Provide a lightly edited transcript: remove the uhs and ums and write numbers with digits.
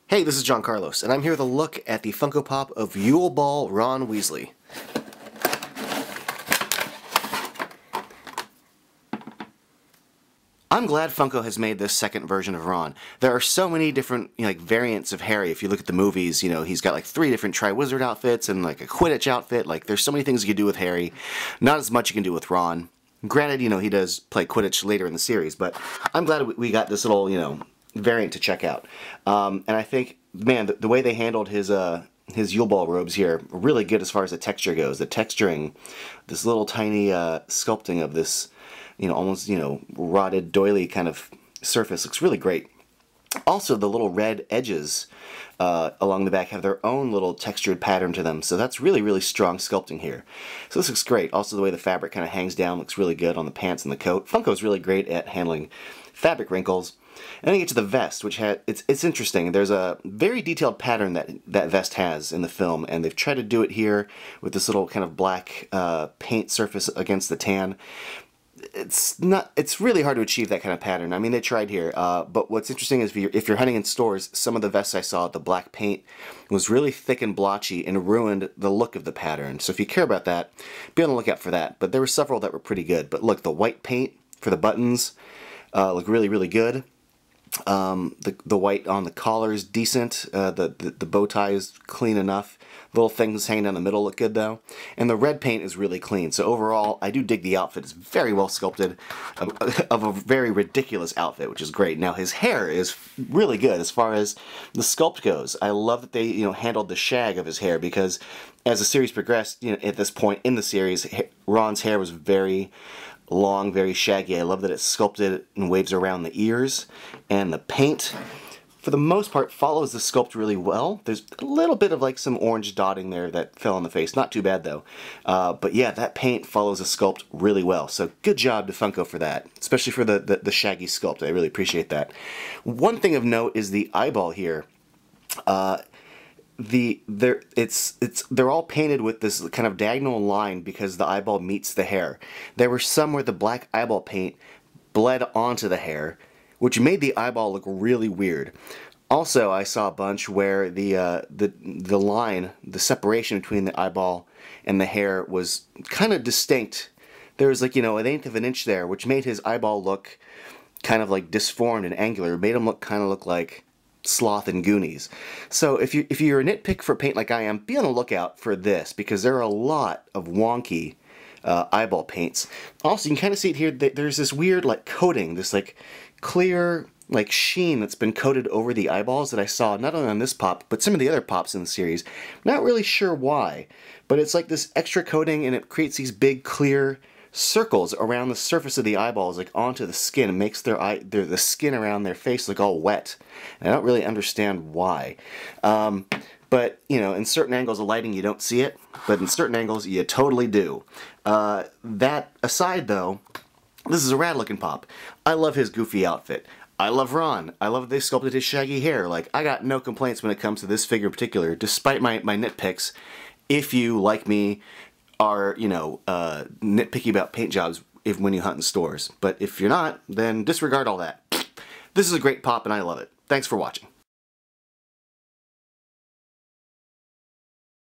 Hey, this is John Carlos, and I'm here with a look at the Funko Pop of Yule Ball Ron Weasley. I'm glad Funko has made this second version of Ron. There are so many different variants of Harry. If you look at the movies, he's got like 3 different Triwizard outfits and like a Quidditch outfit. Like, there's so many things you can do with Harry. Not as much you can do with Ron. Granted, he does play Quidditch later in the series, but I'm glad we got this little, variant to check out. And I think, man, the way they handled his Yule Ball robes here, really good as far as the texture goes. The texturing, this little tiny sculpting of this, almost, rotted doily kind of surface looks really great. Also, the little red edges along the back have their own little textured pattern to them, so that's really, really strong sculpting here. So this looks great. Also, the way the fabric kind of hangs down looks really good on the pants and the coat. Funko's really great at handling fabric wrinkles. And then you get to the vest, which it's interesting. There's a very detailed pattern that vest has in the film, and they've tried to do it here with this little kind of black paint surface against the tan. It's really hard to achieve that kind of pattern. I mean, they tried here, but what's interesting is if you're hunting in stores, some of the vests I saw, the black paint was really thick and blotchy and ruined the look of the pattern. So if you care about that, be on the lookout for that. But there were several that were pretty good. But look, the white paint for the buttons look really, really good. The white on the collar is decent. The bow tie is clean enough. Little things hanging down the middle look good though. And the red paint is really clean. So overall, I do dig the outfit. It's very well sculpted, of a very ridiculous outfit, which is great. Now his hair is really good as far as the sculpt goes. I love that they handled the shag of his hair, because as the series progressed, at this point in the series, Ron's hair was very long, very shaggy. I love that it's sculpted and waves around the ears, and the paint, for the most part, follows the sculpt really well. There's a little bit of like some orange dotting there that fell on the face. Not too bad though. But yeah, that paint follows the sculpt really well. So good job to Funko for that, especially for the shaggy sculpt. I really appreciate that. One thing of note is the eyeball here. They're all painted with this kind of diagonal line because the eyeball meets the hair. There were some where the black eyeball paint bled onto the hair, which made the eyeball look really weird. Also, I saw a bunch where the line, the separation between the eyeball and the hair was kind of distinct. There was like, 1/8 of an inch there, which made his eyeball look kind of like disformed and angular. It made him look like Sloth and Goonies. So if you're a nitpick for paint like I am, be on the lookout for this, because there are a lot of wonky eyeball paints. Also, you can kind of see it here. There's this weird like coating, this like clear like sheen that's been coated over the eyeballs that I saw not only on this pop, but some of the other pops in the series. Not really sure why, but it's like this extra coating, and it creates these big clear circles around the surface of the eyeballs, like onto the skin, and makes the skin around their face look all wet. And I don't really understand why. But, in certain angles of lighting you don't see it, but in certain angles you totally do. That aside though, this is a rad looking pop. I love his goofy outfit. I love Ron. I love that they sculpted his shaggy hair. Like, I got no complaints when it comes to this figure in particular, despite my nitpicks. If you, like me, are, nitpicky about paint jobs when you hunt in stores. But if you're not, then disregard all that. This is a great pop and I love it. Thanks for watching.